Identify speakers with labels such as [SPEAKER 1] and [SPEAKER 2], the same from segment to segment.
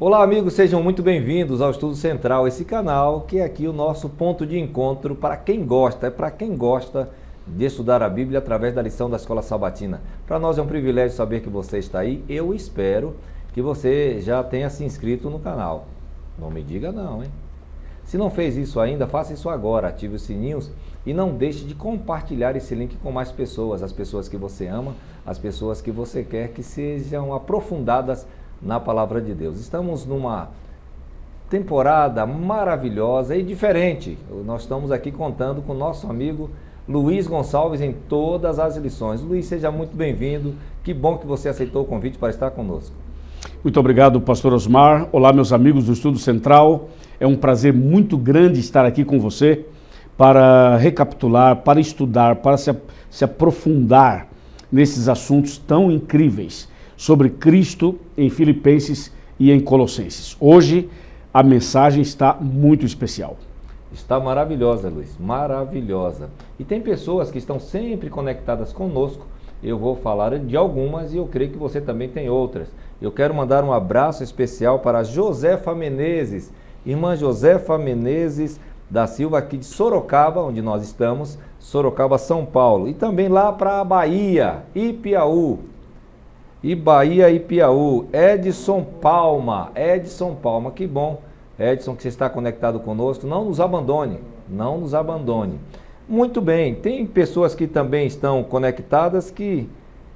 [SPEAKER 1] Olá, amigos, sejam muito bem-vindos ao Estudo Central, esse canal que é aqui o nosso ponto de encontro para quem gosta, de estudar a Bíblia através da lição da Escola Sabatina. Para nós é um privilégio saber que você está aí. Eu espero que você já tenha se inscrito no canal. Não me diga não, hein? Se não fez isso ainda, faça isso agora, ative os sininhos e não deixe de compartilhar esse link com mais pessoas, as pessoas que você ama, as pessoas que você quer que sejam aprofundadas na Palavra de Deus. Estamos numa temporada maravilhosa e diferente. Nós estamos aqui contando com o nosso amigo Luiz Gonçalves em todas as lições. Luiz, seja muito bem-vindo. Que bom que você aceitou o convite para estar conosco.
[SPEAKER 2] Muito obrigado, pastor Osmar. Olá, meus amigos do Estudo Central. É um prazer muito grande estar aqui com você para recapitular, para estudar, para se aprofundar nesses assuntos tão incríveis sobre Cristo em Filipenses e em Colossenses. Hoje a mensagem está muito especial.
[SPEAKER 1] Está maravilhosa, Luiz, maravilhosa. E tem pessoas que estão sempre conectadas conosco. Eu vou falar de algumas e eu creio que você também tem outras. Eu quero mandar um abraço especial para Josefa Menezes, irmã Josefa Menezes da Silva, aqui de Sorocaba, onde nós estamos, Sorocaba, São Paulo. E também lá para a Bahia, Ipiaú. Edson Palma, que bom, Edson, que você está conectado conosco, não nos abandone. Muito bem, tem pessoas que também estão conectadas que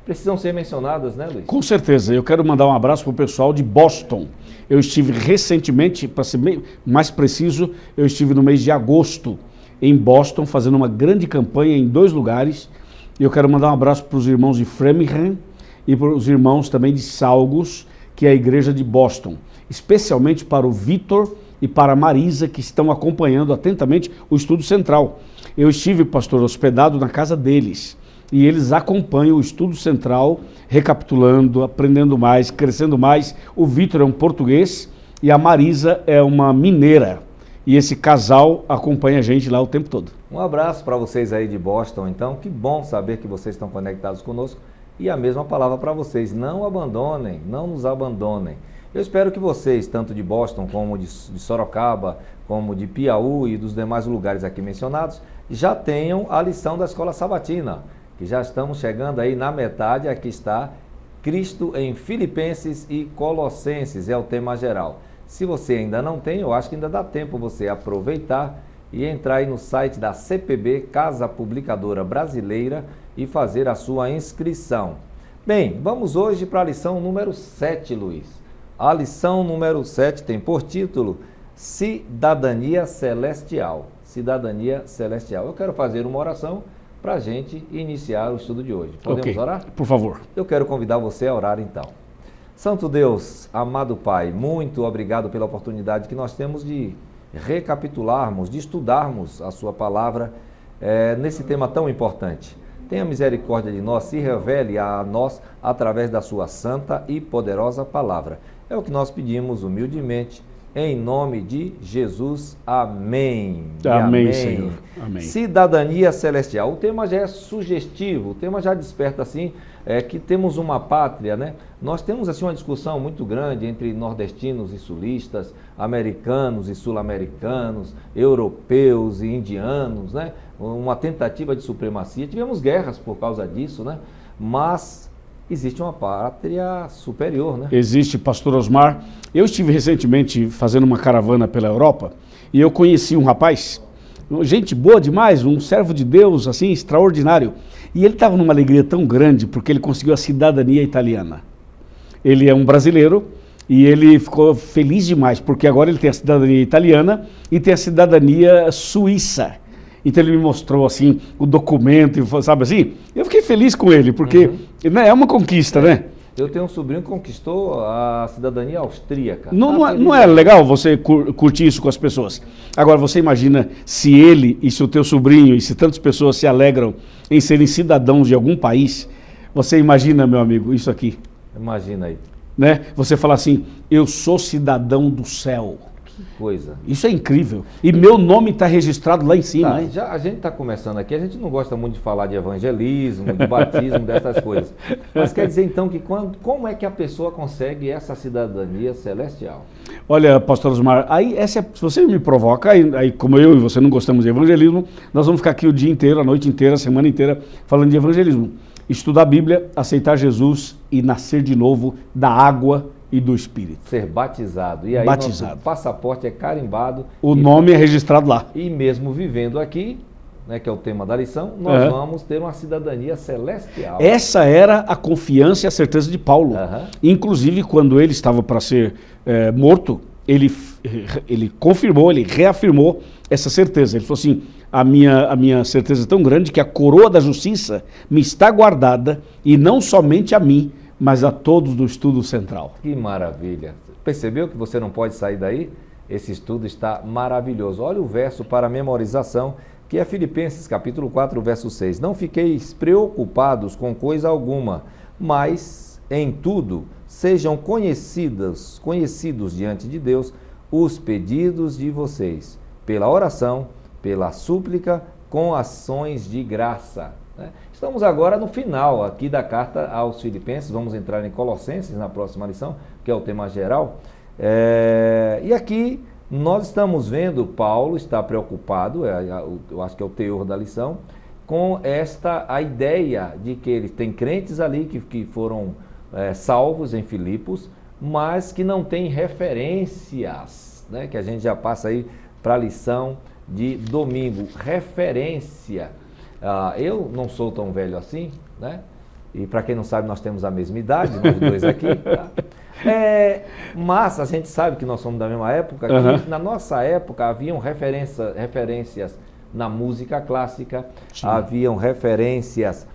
[SPEAKER 1] precisam ser mencionadas, né, Luiz?
[SPEAKER 2] Com certeza, eu quero mandar um abraço para o pessoal de Boston. Eu estive recentemente, para ser mais preciso, eu estive no mês de agosto em Boston, fazendo uma grande campanha em 2 lugares. Eu quero mandar um abraço para os irmãos de Framingham e para os irmãos também de Saugus, que é a igreja de Boston, especialmente para o Vitor e para a Marisa, que estão acompanhando atentamente o Estudo Central. Eu estive, pastor, hospedado na casa deles, e eles acompanham o Estudo Central, recapitulando, aprendendo mais, crescendo mais. O Vitor é um português e a Marisa é uma mineira, e esse casal acompanha a gente lá o tempo todo.
[SPEAKER 1] Um abraço para vocês aí de Boston, então, que bom saber que vocês estão conectados conosco. E a mesma palavra para vocês, não abandonem, não nos abandonem. Eu espero que vocês, tanto de Boston como de Sorocaba, como de Piauí e dos demais lugares aqui mencionados, já tenham a lição da Escola Sabatina, que já estamos chegando aí na metade. Aqui está Cristo em Filipenses e Colossenses, é o tema geral. Se você ainda não tem, eu acho que ainda dá tempo você aproveitar e entrar aí no site da CPB, Casa Publicadora Brasileira, e fazer a sua inscrição. Bem, vamos hoje para a lição número 7, Luiz. A lição número 7 tem por título Cidadania Celestial. Cidadania Celestial. Eu quero fazer uma oração para a gente iniciar o estudo de hoje. Podemos orar?
[SPEAKER 2] Por favor.
[SPEAKER 1] Eu quero convidar você a orar então. Santo Deus, amado Pai, muito obrigado pela oportunidade que nós temos de recapitularmos, de estudarmos a sua palavra nesse tema tão importante. Tenha misericórdia de nós, se revele a nós através da sua santa e poderosa palavra. É o que nós pedimos humildemente, em nome de Jesus. Amém.
[SPEAKER 2] Amém, Senhor. Amém.
[SPEAKER 1] Cidadania Celestial. O tema já é sugestivo, o tema já desperta assim, que temos uma pátria, né? Nós temos assim uma discussão muito grande entre nordestinos e sulistas, americanos e sul-americanos, europeus e indianos, né? Uma tentativa de supremacia. Tivemos guerras por causa disso, né? Mas existe uma pátria superior, né?
[SPEAKER 2] Existe, pastor Osmar. Eu estive recentemente fazendo uma caravana pela Europa e eu conheci um rapaz, gente boa demais, um servo de Deus, assim, extraordinário. E ele estava numa alegria tão grande porque ele conseguiu a cidadania italiana. Ele é um brasileiro e ele ficou feliz demais porque agora ele tem a cidadania italiana e tem a cidadania suíça. Então ele me mostrou assim o documento, sabe assim? Eu fiquei feliz com ele, porque é uma conquista, né?
[SPEAKER 1] Eu tenho um sobrinho que conquistou a cidadania austríaca.
[SPEAKER 2] Não é legal você curtir isso com as pessoas? Agora você imagina se ele e se o teu sobrinho e se tantas pessoas se alegram em serem cidadãos de algum país, você imagina, meu amigo, isso aqui.
[SPEAKER 1] Imagina aí.
[SPEAKER 2] Né? Você fala assim, eu sou cidadão do céu.
[SPEAKER 1] Que coisa.
[SPEAKER 2] Isso é incrível. E meu nome está registrado lá em cima.
[SPEAKER 1] Tá,
[SPEAKER 2] Hein?
[SPEAKER 1] a gente está começando aqui, a gente não gosta muito de falar de evangelismo, de batismo, dessas coisas. Mas quer dizer então que como é que a pessoa consegue essa cidadania celestial?
[SPEAKER 2] Olha, pastor Osmar, aí se você me provoca, aí como eu e você não gostamos de evangelismo, nós vamos ficar aqui o dia inteiro, a noite inteira, a semana inteira falando de evangelismo. Estudar a Bíblia, aceitar Jesus e nascer de novo da água e do Espírito.
[SPEAKER 1] Ser batizado. E aí
[SPEAKER 2] batizado.
[SPEAKER 1] Nosso passaporte é carimbado.
[SPEAKER 2] O nome é registrado lá.
[SPEAKER 1] E mesmo vivendo aqui, né, que é o tema da lição, nós vamos ter uma cidadania celestial.
[SPEAKER 2] Essa era a confiança e a certeza de Paulo. Inclusive, quando ele estava para ser morto, ele confirmou, ele reafirmou essa certeza. Ele falou assim, a minha certeza é tão grande que a coroa da justiça me está guardada, e não somente a mim, mas a todos do estudo central.
[SPEAKER 1] Que maravilha. Percebeu que você não pode sair daí? Esse estudo está maravilhoso. Olha o verso para memorização, que é Filipenses capítulo 4, verso 6. Não fiqueis preocupados com coisa alguma, mas em tudo sejam conhecidos diante de Deus os pedidos de vocês, pela oração, pela súplica, com ações de graça. Estamos agora no final aqui da carta aos Filipenses, vamos entrar em Colossenses na próxima lição, que é o tema geral. E aqui nós estamos vendo, Paulo está preocupado, eu acho que é o teor da lição, com a ideia de que ele tem crentes ali que foram salvos em Filipos, mas que não tem referências, né? Que a gente já passa aí para a lição de domingo. Referência. Eu não sou tão velho assim, né? E para quem não sabe, nós temos a mesma idade, nós dois aqui. Tá? Mas a gente sabe que nós somos da mesma época. Que na nossa época haviam referências na música clássica, sim, haviam referências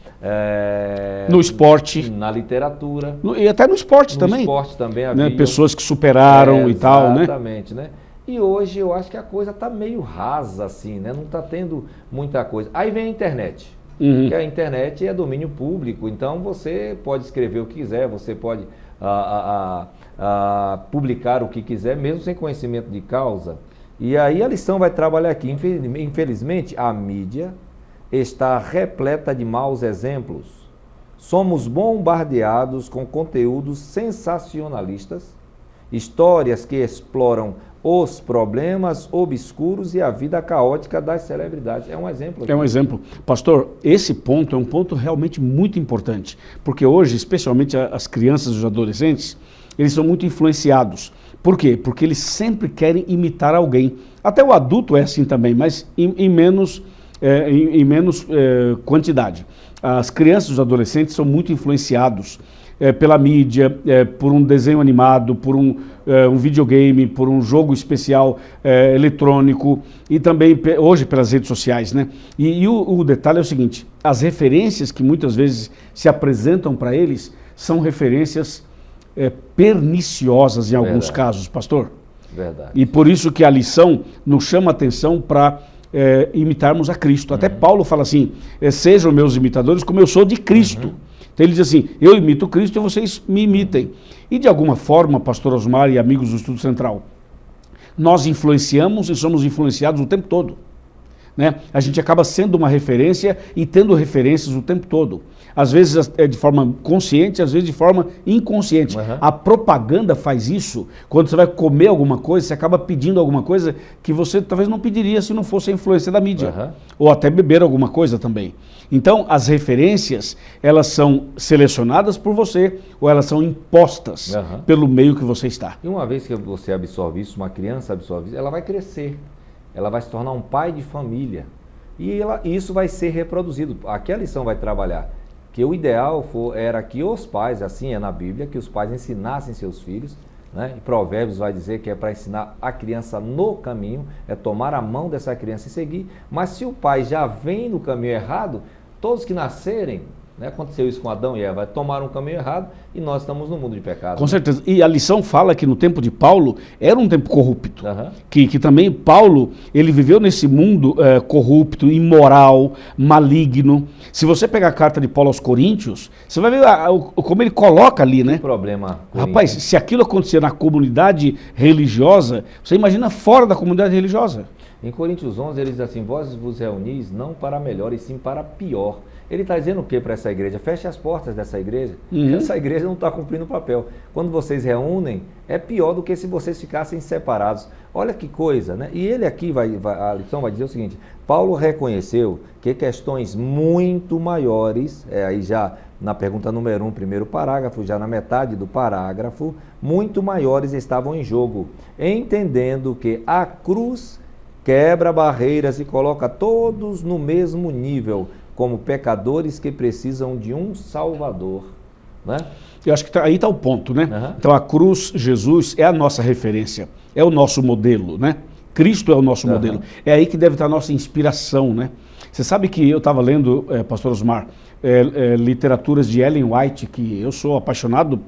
[SPEAKER 2] no esporte,
[SPEAKER 1] na literatura.
[SPEAKER 2] E até no esporte também.
[SPEAKER 1] No esporte também havia.
[SPEAKER 2] Né? Pessoas que superaram e tal, né?
[SPEAKER 1] Exatamente, né? E hoje eu acho que a coisa está meio rasa assim, né? Não está tendo muita coisa. Aí vem a internet, que a internet é domínio público, então você pode escrever o que quiser, você pode publicar o que quiser, mesmo sem conhecimento de causa. E aí a lição vai trabalhar aqui. Infelizmente, a mídia está repleta de maus exemplos. Somos bombardeados com conteúdos sensacionalistas, histórias que exploram os problemas obscuros e a vida caótica das celebridades. É um exemplo.
[SPEAKER 2] É um exemplo. Pastor, esse ponto é um ponto realmente muito importante, porque hoje, especialmente as crianças e os adolescentes, eles são muito influenciados. Por quê? Porque eles sempre querem imitar alguém. Até o adulto é assim também, mas em menos quantidade. As crianças e os adolescentes são muito influenciados pela mídia, por um desenho animado, por um videogame, por um jogo especial eletrônico e também hoje pelas redes sociais, né? E o detalhe é o seguinte, as referências que muitas vezes se apresentam para eles são referências perniciosas em alguns casos, pastor.
[SPEAKER 1] Verdade.
[SPEAKER 2] E por isso que a lição nos chama a atenção para imitarmos a Cristo. Até Paulo fala assim, sejam meus imitadores como eu sou de Cristo. Então ele diz assim, eu imito Cristo e vocês me imitem. E de alguma forma, pastor Osmar e amigos do Estudo Central, nós influenciamos e somos influenciados o tempo todo. Né? A gente acaba sendo uma referência e tendo referências o tempo todo. Às vezes de forma consciente, às vezes de forma inconsciente. A propaganda faz isso. Quando você vai comer alguma coisa, você acaba pedindo alguma coisa que você talvez não pediria se não fosse a influência da mídia. Ou até beber alguma coisa também. Então, as referências, elas são selecionadas por você ou elas são impostas pelo meio que você está.
[SPEAKER 1] E uma vez que você absorve isso, uma criança absorve isso, ela vai crescer. Ela vai se tornar um pai de família. E isso vai ser reproduzido. Aqui a lição vai trabalhar. Que o ideal era que os pais, assim é na Bíblia, que os pais ensinassem seus filhos, né? E Provérbios vai dizer que é para ensinar a criança no caminho, é tomar a mão dessa criança e seguir. Mas se o pai já vem no caminho errado, todos que nascerem Né? Aconteceu isso com Adão e Eva, tomaram um caminho errado e nós estamos no mundo de pecado.
[SPEAKER 2] Com certeza. E a lição fala que no tempo de Paulo era um tempo corrupto.
[SPEAKER 1] Uhum.
[SPEAKER 2] Que também Paulo, ele viveu nesse mundo corrupto, imoral, maligno. Se você pegar a carta de Paulo aos Coríntios, você vai ver como ele coloca ali, né?
[SPEAKER 1] Que problema.
[SPEAKER 2] Rapaz, se aquilo acontecia na comunidade religiosa, você imagina fora da comunidade religiosa.
[SPEAKER 1] Em Coríntios 11 ele diz assim, vós vos reunis não para melhor e sim para pior. Ele está dizendo o que para essa igreja? Feche as portas dessa igreja. Essa igreja não está cumprindo o papel. Quando vocês reúnem, é pior do que se vocês ficassem separados. Olha que coisa, né? E ele aqui, a lição vai dizer o seguinte, Paulo reconheceu que questões muito maiores, aí já na pergunta número 1, primeiro parágrafo, já na metade do parágrafo, muito maiores estavam em jogo, entendendo que a cruz quebra barreiras e coloca todos no mesmo nível, como pecadores que precisam de um Salvador, né?
[SPEAKER 2] Eu acho que aí está o ponto, né?
[SPEAKER 1] Uhum.
[SPEAKER 2] Então a cruz, Jesus, é a nossa referência, é o nosso modelo, né? Cristo é o nosso modelo. É aí que deve estar a nossa inspiração, né? Você sabe que eu estava lendo, pastor Osmar, literaturas de Ellen White, que eu sou apaixonado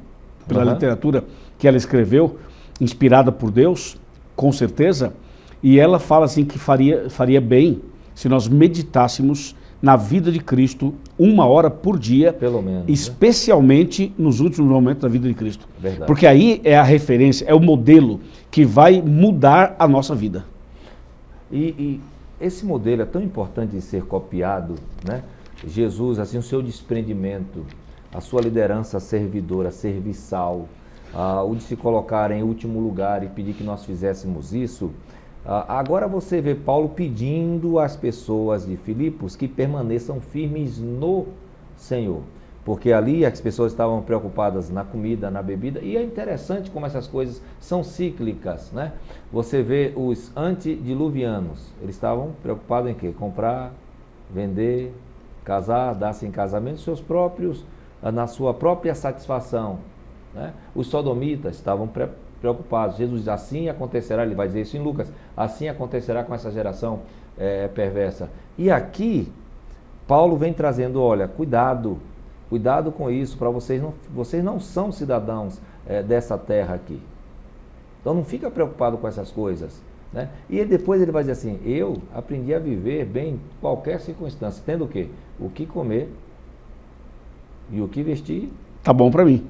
[SPEAKER 2] pela literatura que ela escreveu, inspirada por Deus, com certeza, e ela fala assim que faria bem se nós meditássemos na vida de Cristo 1 hora por dia,
[SPEAKER 1] pelo menos,
[SPEAKER 2] especialmente nos últimos momentos da vida de Cristo.
[SPEAKER 1] Verdade.
[SPEAKER 2] Porque aí é a referência, é o modelo que vai mudar a nossa vida.
[SPEAKER 1] E esse modelo é tão importante de ser copiado, né? Jesus, assim, o seu desprendimento, a sua liderança servidora, serviçal, o de se colocar em último lugar e pedir que nós fizéssemos isso. Agora você vê Paulo pedindo às pessoas de Filipos que permaneçam firmes no Senhor, porque ali as pessoas estavam preocupadas na comida, na bebida, e é interessante como essas coisas são cíclicas, né? Você vê os antediluvianos, eles estavam preocupados em quê? Comprar, vender, casar, dar-se em casamento seus próprios, na sua própria satisfação, né? Os sodomitas estavam preocupados. Jesus diz, assim acontecerá, ele vai dizer isso em Lucas, assim acontecerá com essa geração perversa. E aqui, Paulo vem trazendo, olha, cuidado com isso, para vocês não são cidadãos dessa terra aqui. Então não fica preocupado com essas coisas, né? E depois ele vai dizer assim, eu aprendi a viver bem em qualquer circunstância, tendo o quê? O que comer e o que vestir.
[SPEAKER 2] Tá bom para mim.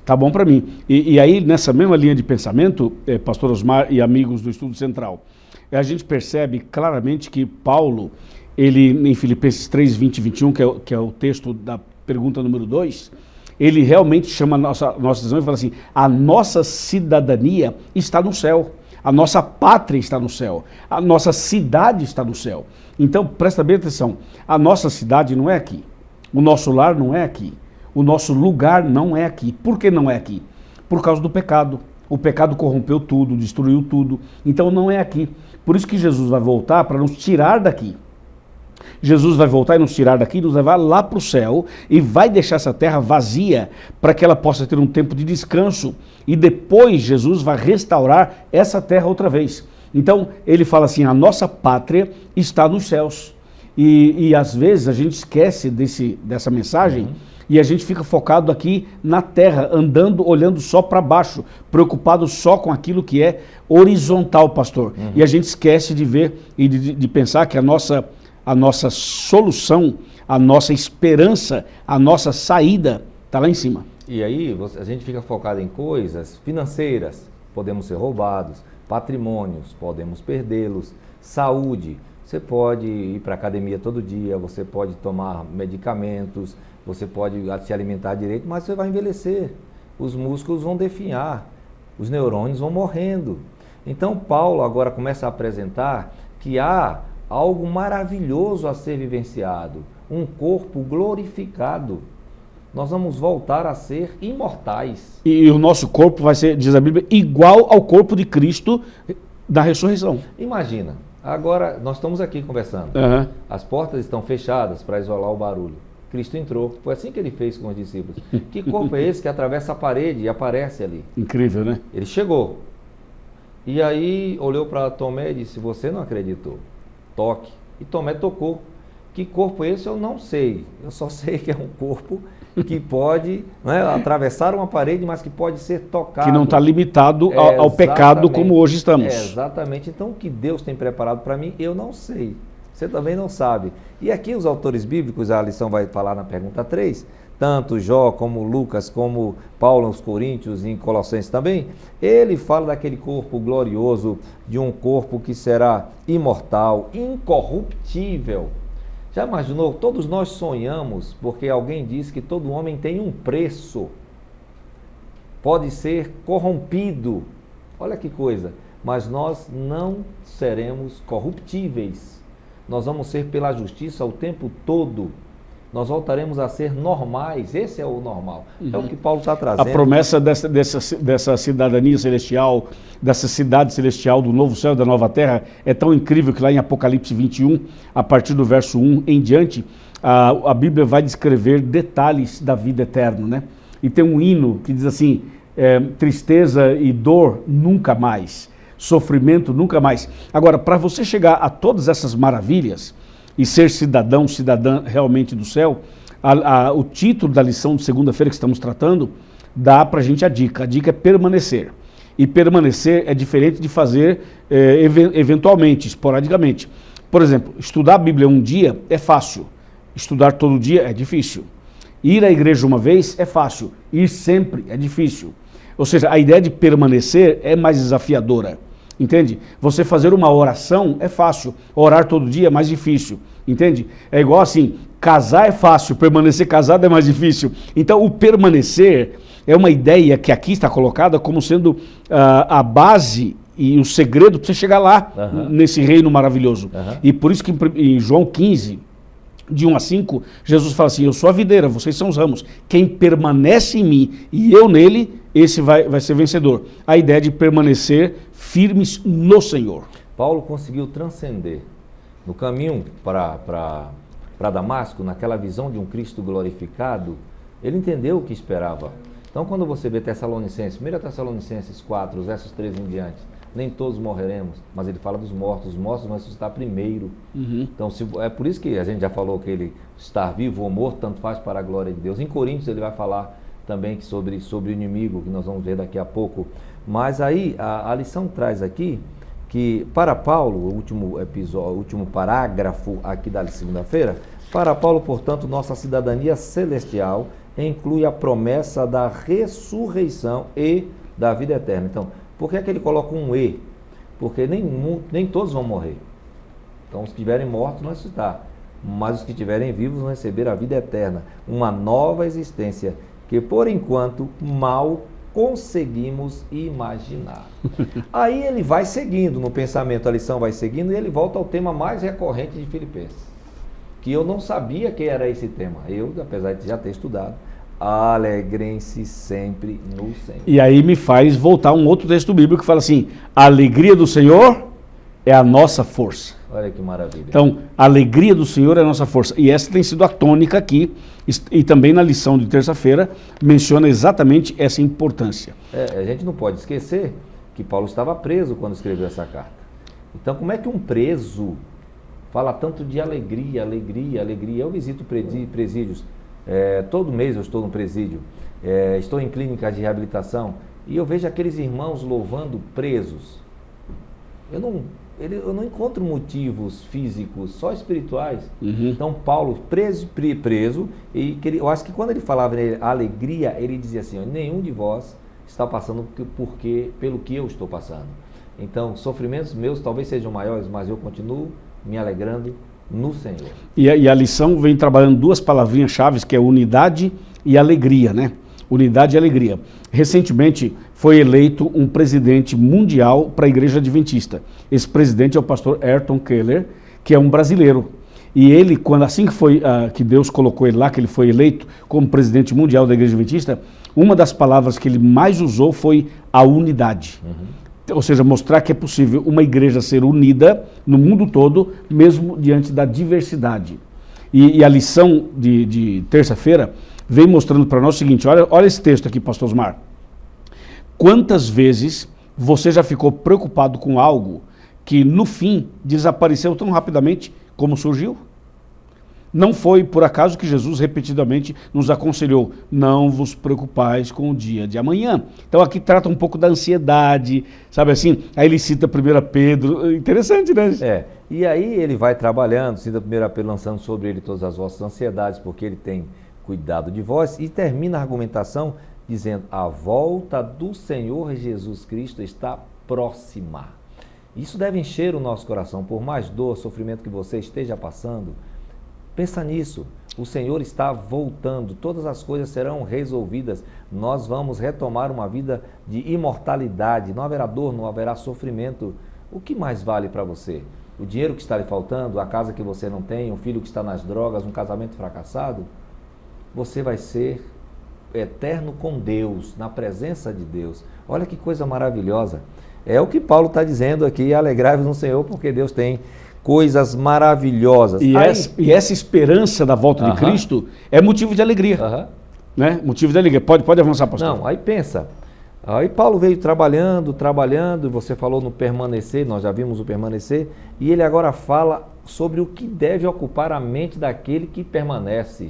[SPEAKER 2] Tá bom para mim. E aí, nessa mesma linha de pensamento, pastor Osmar e amigos do Estudo Central, a gente percebe claramente que Paulo, ele em Filipenses 3, 20 e 21, que é o texto da pergunta número 2, ele realmente chama a nossa atenção e fala assim, a nossa cidadania está no céu, a nossa pátria está no céu, a nossa cidade está no céu. Então, presta bem atenção, a nossa cidade não é aqui, o nosso lar não é aqui. O nosso lugar não é aqui. Por que não é aqui? Por causa do pecado. O pecado corrompeu tudo, destruiu tudo. Então não é aqui. Por isso que Jesus vai voltar para nos tirar daqui. Jesus vai voltar e nos tirar daqui, nos levar lá para o céu e vai deixar essa terra vazia para que ela possa ter um tempo de descanso. E depois Jesus vai restaurar essa terra outra vez. Então ele fala assim, a nossa pátria está nos céus. E às vezes a gente esquece dessa mensagem. E a gente fica focado aqui na terra, andando, olhando só para baixo, preocupado só com aquilo que é horizontal, pastor. E a gente esquece de ver e de pensar que a nossa solução, a nossa esperança, a nossa saída está lá em cima.
[SPEAKER 1] E aí a gente fica focado em coisas financeiras, podemos ser roubados, patrimônios, podemos perdê-los, saúde, você pode ir para a academia todo dia, você pode tomar medicamentos, você pode se alimentar direito, mas você vai envelhecer, os músculos vão definhar, os neurônios vão morrendo. Então Paulo agora começa a apresentar que há algo maravilhoso a ser vivenciado, um corpo glorificado. Nós vamos voltar a ser imortais.
[SPEAKER 2] E o nosso corpo vai ser, diz a Bíblia, igual ao corpo de Cristo da ressurreição.
[SPEAKER 1] Imagina, agora nós estamos aqui conversando, as portas estão fechadas para isolar o barulho. Cristo entrou. Foi assim que ele fez com os discípulos. Que corpo é esse que atravessa a parede e aparece ali?
[SPEAKER 2] Incrível, né?
[SPEAKER 1] Ele chegou. E aí olhou para Tomé e disse, você não acreditou. Toque. E Tomé tocou. Que corpo é esse? Eu não sei. Eu só sei que é um corpo que pode, né, atravessar uma parede, mas que pode ser tocado.
[SPEAKER 2] Que não está limitado ao pecado como hoje estamos.
[SPEAKER 1] Exatamente. Então, o que Deus tem preparado para mim, eu não sei. Você também não sabe. E aqui os autores bíblicos, a lição vai falar na pergunta 3, tanto Jó como Lucas, como Paulo aos Coríntios e em Colossenses também, ele fala daquele corpo glorioso, de um corpo que será imortal, incorruptível. Já imaginou? Todos nós sonhamos, porque alguém diz que todo homem tem um preço, pode ser corrompido, olha que coisa, mas nós não seremos corruptíveis, nós vamos ser pela justiça o tempo todo, nós voltaremos a ser normais, esse é o normal, é o que Paulo está trazendo.
[SPEAKER 2] A promessa dessa cidadania celestial, dessa cidade celestial, do novo céu e da nova terra, é tão incrível que lá em Apocalipse 21, a partir do verso 1 em diante, a Bíblia vai descrever detalhes da vida eterna, né? E tem um hino que diz assim, tristeza e dor nunca mais, sofrimento nunca mais. Agora, para você chegar a todas essas maravilhas, e ser cidadão, cidadã realmente do céu, o título da lição de segunda-feira que estamos tratando, dá para a gente a dica é permanecer. E permanecer é diferente de fazer eventualmente, esporadicamente. Por exemplo, estudar a Bíblia um dia é fácil, estudar todo dia é difícil. Ir à igreja uma vez é fácil, ir sempre é difícil. Ou seja, a ideia de permanecer é mais desafiadora. Entende? Você fazer uma oração é fácil, orar todo dia é mais difícil, entende? É igual assim, casar é fácil, permanecer casado é mais difícil. Então o permanecer é uma ideia que aqui está colocada como sendo a base e o segredo para você chegar lá, nesse reino maravilhoso. E por isso que em João 15, de 1 a 5, Jesus fala assim, eu sou a videira, vocês são os ramos, quem permanece em mim e eu nele, esse vai ser vencedor. A ideia de permanecer firmes no Senhor.
[SPEAKER 1] Paulo conseguiu transcender no caminho para Damasco, naquela visão de um Cristo glorificado, ele entendeu o que esperava. Então quando você vê Tessalonicenses, 1 Tessalonicenses 4, os versos 13 em diante, nem todos morreremos, mas ele fala dos mortos, os mortos vão ressuscitar primeiro. Então é por isso que a gente já falou que ele estar vivo ou morto, tanto faz para a glória de Deus. Em Coríntios ele vai falar também sobre o inimigo, que nós vamos ver daqui a pouco. Mas aí a lição traz aqui que para Paulo, o último parágrafo aqui da segunda-feira, para Paulo, portanto, nossa cidadania celestial inclui a promessa da ressurreição e da vida eterna. Então, por que é que ele coloca um E? Porque nem todos vão morrer. Então, os que estiverem mortos vão ressuscitar, mas os que estiverem vivos vão receber a vida eterna, uma nova existência que, por enquanto, mal conseguimos imaginar. Aí ele vai seguindo no pensamento, a lição vai seguindo, e ele volta ao tema mais recorrente de Filipenses, que eu não sabia que era esse tema. Eu, apesar de já ter estudado, alegrem-se sempre no Senhor.
[SPEAKER 2] E aí me faz voltar um outro texto bíblico que fala assim, a alegria do Senhor é a nossa força.
[SPEAKER 1] Olha que maravilha.
[SPEAKER 2] Então, a alegria do Senhor é a nossa força. E essa tem sido a tônica aqui, e também na lição de terça-feira, menciona exatamente essa importância.
[SPEAKER 1] A gente não pode esquecer que Paulo estava preso quando escreveu essa carta. Então, como é que um preso fala tanto de alegria, alegria, alegria? Eu visito presídios, todo mês eu estou no presídio, estou em clínicas de reabilitação, e eu vejo aqueles irmãos louvando presos. Eu não encontro motivos físicos, só espirituais. Então Paulo preso, e eu acho que quando ele falava a alegria, ele dizia assim, nenhum de vós está passando pelo que eu estou passando. Então sofrimentos meus talvez sejam maiores, mas eu continuo me alegrando no Senhor.
[SPEAKER 2] E a lição vem trabalhando duas palavrinhas chaves, que é unidade e alegria, né? Unidade e alegria. Recentemente foi eleito um presidente mundial para a Igreja Adventista. Esse presidente é o pastor Ayrton Keller, que é um brasileiro. E ele, assim que Deus colocou ele lá, que ele foi eleito como presidente mundial da Igreja Adventista, uma das palavras que ele mais usou foi a unidade. Ou seja, mostrar que é possível uma igreja ser unida no mundo todo, mesmo diante da diversidade. E a lição de terça-feira vem mostrando para nós o seguinte, olha esse texto aqui, pastor Osmar. Quantas vezes você já ficou preocupado com algo que no fim desapareceu tão rapidamente como surgiu? Não foi por acaso que Jesus repetidamente nos aconselhou, não vos preocupais com o dia de amanhã. Então aqui trata um pouco da ansiedade, sabe assim? Aí ele cita 1 Pedro, interessante, né?
[SPEAKER 1] E aí ele vai trabalhando, cita 1 Pedro, lançando sobre ele todas as vossas ansiedades, porque ele tem cuidado de vós, e termina a argumentação dizendo, a volta do Senhor Jesus Cristo está próxima. Isso deve encher o nosso coração, por mais dor, sofrimento que você esteja passando. Pensa nisso, o Senhor está voltando, todas as coisas serão resolvidas, nós vamos retomar uma vida de imortalidade, não haverá dor, não haverá sofrimento. O que mais vale para você? O dinheiro que está lhe faltando, a casa que você não tem, um filho que está nas drogas, um casamento fracassado? Você vai ser eterno com Deus, na presença de Deus. Olha que coisa maravilhosa. É o que Paulo está dizendo aqui, alegrai-vos no Senhor, porque Deus tem coisas maravilhosas.
[SPEAKER 2] E essa esperança da volta de Cristo é motivo de alegria. Né? Motivo de alegria. Pode avançar, pastor.
[SPEAKER 1] Não, aí pensa. Aí Paulo veio trabalhando, e você falou no permanecer, nós já vimos o permanecer, e ele agora fala sobre o que deve ocupar a mente daquele que permanece.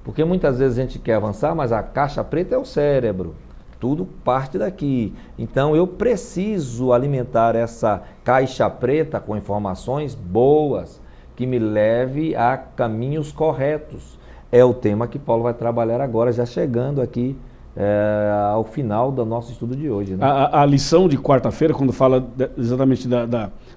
[SPEAKER 1] Porque muitas vezes a gente quer avançar, mas a caixa preta é o cérebro. Tudo parte daqui. Então eu preciso alimentar essa caixa preta com informações boas, que me leve a caminhos corretos. É o tema que Paulo vai trabalhar agora, já chegando aqui ao final do nosso estudo de hoje. Né?
[SPEAKER 2] A lição de quarta-feira, quando fala exatamente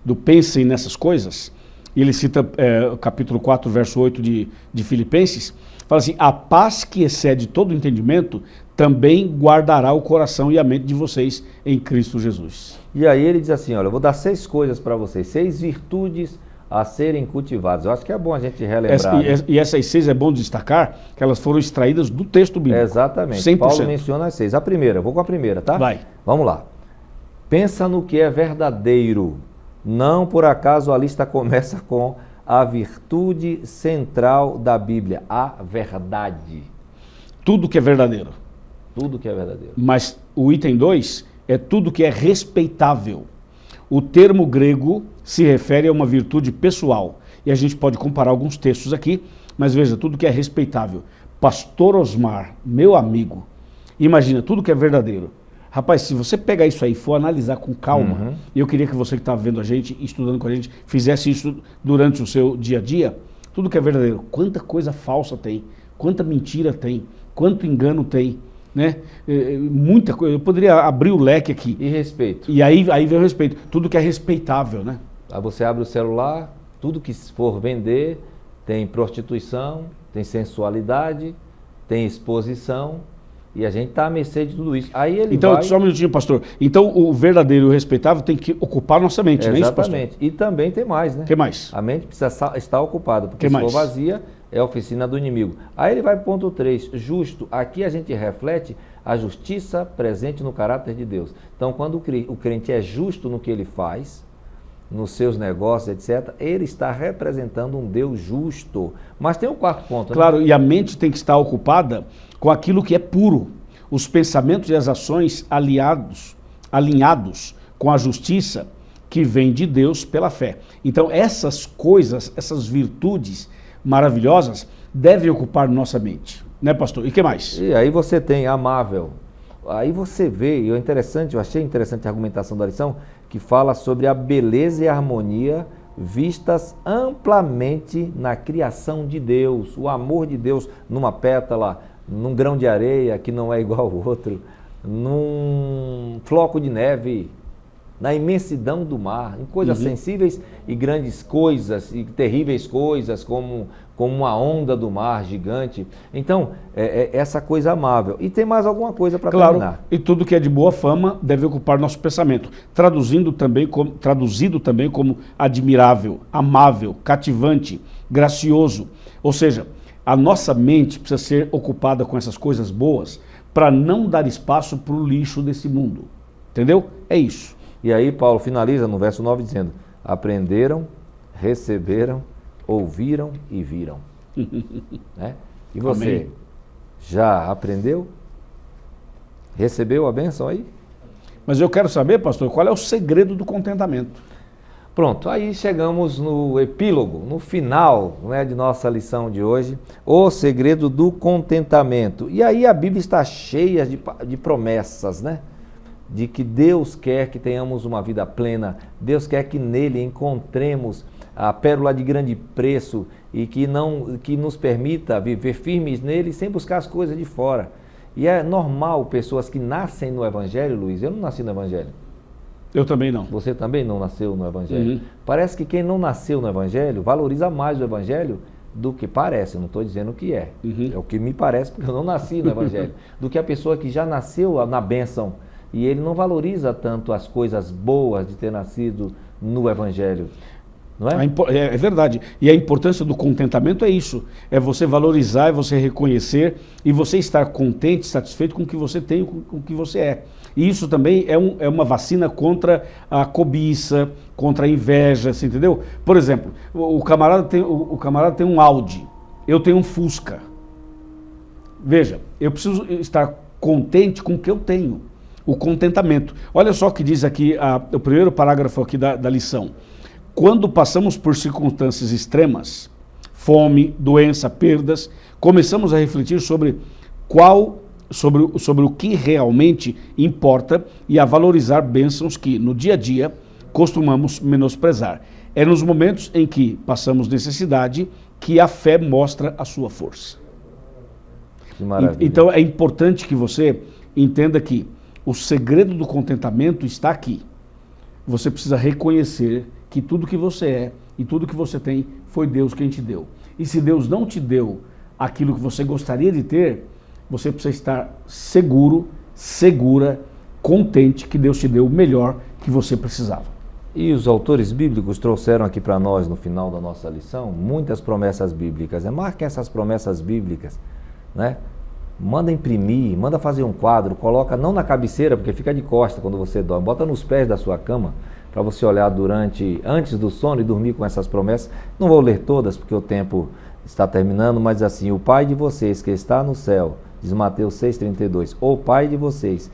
[SPEAKER 2] do pensem nessas coisas, ele cita o capítulo 4, verso 8 de Filipenses, fala assim, a paz que excede todo entendimento também guardará o coração e a mente de vocês em Cristo Jesus.
[SPEAKER 1] E aí ele diz assim, olha, eu vou dar 6 coisas para vocês, 6 virtudes a serem cultivadas. Eu acho que é bom a gente relembrar.
[SPEAKER 2] E essas 6 é bom destacar que elas foram extraídas do texto bíblico.
[SPEAKER 1] Exatamente.
[SPEAKER 2] 100%.
[SPEAKER 1] Paulo menciona as 6. A primeira, vou com a primeira, tá?
[SPEAKER 2] Vai.
[SPEAKER 1] Vamos lá. Pensa no que é verdadeiro. Não por acaso a lista começa com a virtude central da Bíblia, a verdade.
[SPEAKER 2] Tudo que é verdadeiro.
[SPEAKER 1] Tudo que é verdadeiro.
[SPEAKER 2] Mas o item 2 é tudo que é respeitável. O termo grego se refere a uma virtude pessoal. E a gente pode comparar alguns textos aqui, mas veja, tudo que é respeitável. Pastor Osmar, meu amigo, imagina, tudo que é verdadeiro. Rapaz, se você pegar isso aí e for analisar com calma, e eu queria que você que está vendo a gente, estudando com a gente, fizesse isso durante o seu dia a dia, tudo que é verdadeiro, quanta coisa falsa tem, quanta mentira tem, quanto engano tem, né? Muita coisa, eu poderia abrir o leque aqui.
[SPEAKER 1] E respeito.
[SPEAKER 2] E aí vem o respeito, tudo que é respeitável, né?
[SPEAKER 1] Aí você abre o celular, tudo que for vender, tem prostituição, tem sensualidade, tem exposição, e a gente está à mercê de tudo isso. Aí ele
[SPEAKER 2] então, só um minutinho, pastor. Então, o verdadeiro e o respeitável tem que ocupar nossa mente, não é isso, pastor?
[SPEAKER 1] Exatamente. E também tem mais, né?
[SPEAKER 2] O que mais?
[SPEAKER 1] A mente precisa estar ocupada, porque se for vazia, é a oficina do inimigo. Aí ele vai para o ponto 3, justo. Aqui a gente reflete a justiça presente no caráter de Deus. Então, quando o crente é justo no que ele faz, nos seus negócios, etc., ele está representando um Deus justo. Mas tem um quarto ponto, né?
[SPEAKER 2] Claro, e a mente tem que estar ocupada com aquilo que é puro. Os pensamentos e as ações alinhados com a justiça que vem de Deus pela fé. Então, essas coisas, essas virtudes maravilhosas devem ocupar nossa mente. Né, pastor? E o que mais?
[SPEAKER 1] E aí você tem amável. Aí você vê, e eu achei interessante a argumentação da lição, que fala sobre a beleza e a harmonia vistas amplamente na criação de Deus, o amor de Deus numa pétala, num grão de areia que não é igual ao outro, num floco de neve, na imensidão do mar, em coisas sensíveis e grandes coisas, e terríveis coisas, como uma onda do mar gigante. Então, essa coisa amável. E tem mais alguma coisa para terminar.
[SPEAKER 2] E tudo que é de boa fama deve ocupar nosso pensamento, traduzido também como admirável, amável, cativante, gracioso. Ou seja, a nossa mente precisa ser ocupada com essas coisas boas para não dar espaço para o lixo desse mundo. Entendeu? É isso.
[SPEAKER 1] E aí Paulo finaliza no verso 9 dizendo, aprenderam, receberam, ouviram e viram. Né? E você,
[SPEAKER 2] Amém.
[SPEAKER 1] Já aprendeu? Recebeu a bênção aí?
[SPEAKER 2] Mas eu quero saber, pastor, qual é o segredo do contentamento?
[SPEAKER 1] Pronto, aí chegamos no epílogo, no final, né, de nossa lição de hoje, o segredo do contentamento. E aí a Bíblia está cheia de promessas, né? De que Deus quer que tenhamos uma vida plena, Deus quer que nele encontremos a pérola de grande preço e que nos permita viver firmes nele sem buscar as coisas de fora. E é normal pessoas que nascem no Evangelho, Luiz, eu não nasci no Evangelho.
[SPEAKER 2] Eu também não.
[SPEAKER 1] Você também não nasceu no Evangelho. Parece que quem não nasceu no Evangelho valoriza mais o Evangelho do que parece, eu não estou dizendo o que é. É o que me parece, porque eu não nasci no Evangelho. Do que a pessoa que já nasceu na bênção e ele não valoriza tanto as coisas boas de ter nascido no Evangelho. Não é?
[SPEAKER 2] É verdade. E a importância do contentamento é isso. É você valorizar, é você reconhecer e você estar contente, satisfeito com o que você tem, com o que você é. E isso também é uma vacina contra a cobiça, contra a inveja, você entendeu? Por exemplo, o camarada tem um Audi, eu tenho um Fusca. Veja, eu preciso estar contente com o que eu tenho. O contentamento. Olha só o que diz aqui o primeiro parágrafo aqui da lição. Quando passamos por circunstâncias extremas, fome, doença, perdas, começamos a refletir sobre o que realmente importa e a valorizar bênçãos que, no dia a dia, costumamos menosprezar. É nos momentos em que passamos necessidade que a fé mostra a sua força.
[SPEAKER 1] Que maravilha.
[SPEAKER 2] Então é importante que você entenda que o segredo do contentamento está aqui. Você precisa reconhecer que tudo que você é e tudo que você tem foi Deus quem te deu. E se Deus não te deu aquilo que você gostaria de ter, você precisa estar seguro, segura, contente que Deus te deu o melhor que você precisava.
[SPEAKER 1] E os autores bíblicos trouxeram aqui para nós, no final da nossa lição, muitas promessas bíblicas. Marquem essas promessas bíblicas, né? Manda imprimir, manda fazer um quadro, coloca não na cabeceira, porque fica de costa quando você dorme, bota nos pés da sua cama, para você olhar antes do sono e dormir com essas promessas. Não vou ler todas, porque o tempo está terminando, mas assim, o Pai de vocês que está no céu, diz Mateus 6,32, o Pai de vocês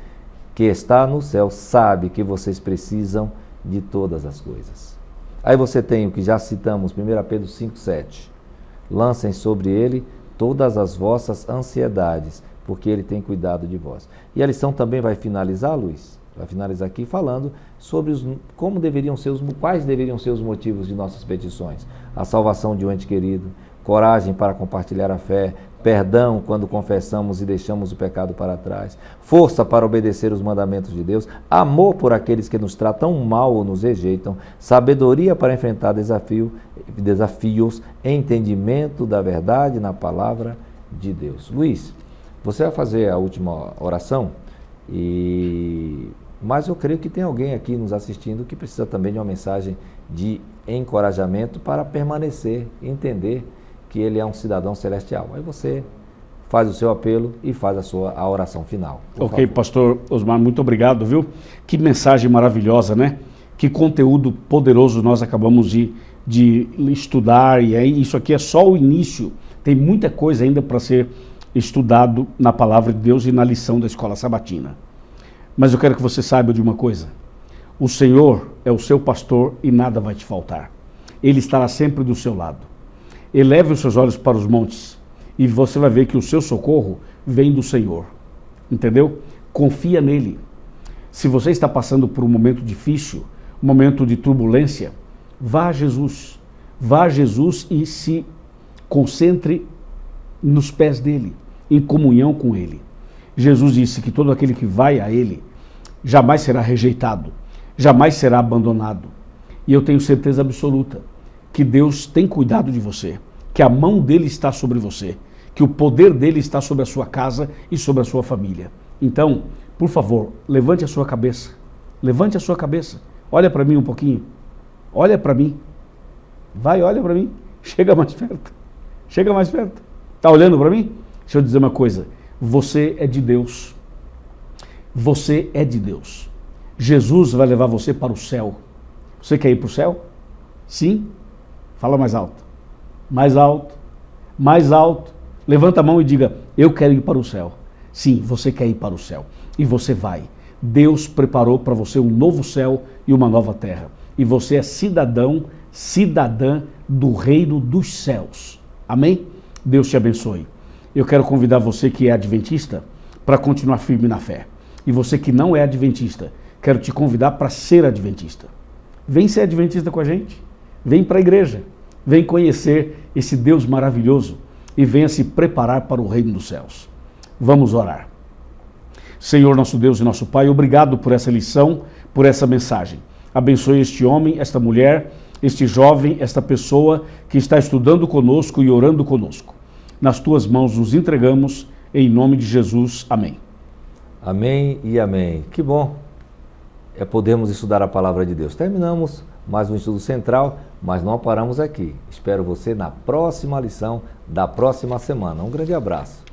[SPEAKER 1] que está no céu sabe que vocês precisam de todas as coisas. Aí você tem o que já citamos, 1 Pedro 5,7, lancem sobre ele todas as vossas ansiedades, porque ele tem cuidado de vós. E a lição também vai finalizar, Luiz? Vai finalizar aqui falando sobre quais deveriam ser os motivos de nossas petições. A salvação de um ente querido, coragem para compartilhar a fé, perdão quando confessamos e deixamos o pecado para trás, força para obedecer os mandamentos de Deus, amor por aqueles que nos tratam mal ou nos rejeitam, sabedoria para enfrentar desafios, entendimento da verdade na palavra de Deus. Luiz, você vai fazer a última oração, mas eu creio que tem alguém aqui nos assistindo que precisa também de uma mensagem de encorajamento para permanecer, entender que ele é um cidadão celestial. Aí você faz o seu apelo e faz a oração final.
[SPEAKER 2] Ok, pastor Osmar, muito obrigado, viu? Que mensagem maravilhosa, né? Que conteúdo poderoso nós acabamos de estudar, e aí isso aqui é só o início. Tem muita coisa ainda para ser estudado na palavra de Deus e na lição da Escola Sabatina. Mas eu quero que você saiba de uma coisa. O Senhor é o seu pastor e nada vai te faltar. Ele estará sempre do seu lado. Eleve os seus olhos para os montes e você vai ver que o seu socorro vem do Senhor. Entendeu? Confia nele. Se você está passando por um momento difícil, um momento de turbulência, vá a Jesus. Vá a Jesus e se concentre nos pés dele, em comunhão com ele. Jesus disse que todo aquele que vai a ele jamais será rejeitado, jamais será abandonado. E eu tenho certeza absoluta que Deus tem cuidado de você, que a mão dele está sobre você, que o poder dele está sobre a sua casa e sobre a sua família. Então, por favor, levante a sua cabeça, levante a sua cabeça, olha para mim um pouquinho, olha para mim, olha para mim, chega mais perto, está olhando para mim? Deixa eu dizer uma coisa, você é de Deus, você é de Deus, Jesus vai levar você para o céu. Você quer ir para o céu? Sim? Fala mais alto, mais alto, mais alto. Levanta a mão e diga, eu quero ir para o céu. Sim, você quer ir para o céu. E você vai. Deus preparou para você um novo céu e uma nova terra. e você é cidadão, cidadã do reino dos céus. Amém? Deus te abençoe. Eu quero convidar você que é adventista para continuar firme na fé. E você que não é adventista, quero te convidar para ser adventista. Vem ser adventista com a gente. Vem para a igreja. Vem conhecer esse Deus maravilhoso e venha se preparar para o reino dos céus. Vamos orar. Senhor, nosso Deus e nosso Pai, obrigado por essa lição, por essa mensagem. Abençoe este homem, esta mulher, este jovem, esta pessoa que está estudando conosco e orando conosco. Nas tuas mãos nos entregamos, em nome de Jesus. Amém.
[SPEAKER 1] Amém e amém. Que bom podermos estudar a palavra de Deus. Terminamos mais um estudo central, mas não paramos aqui. Espero você na próxima lição da próxima semana. Um grande abraço.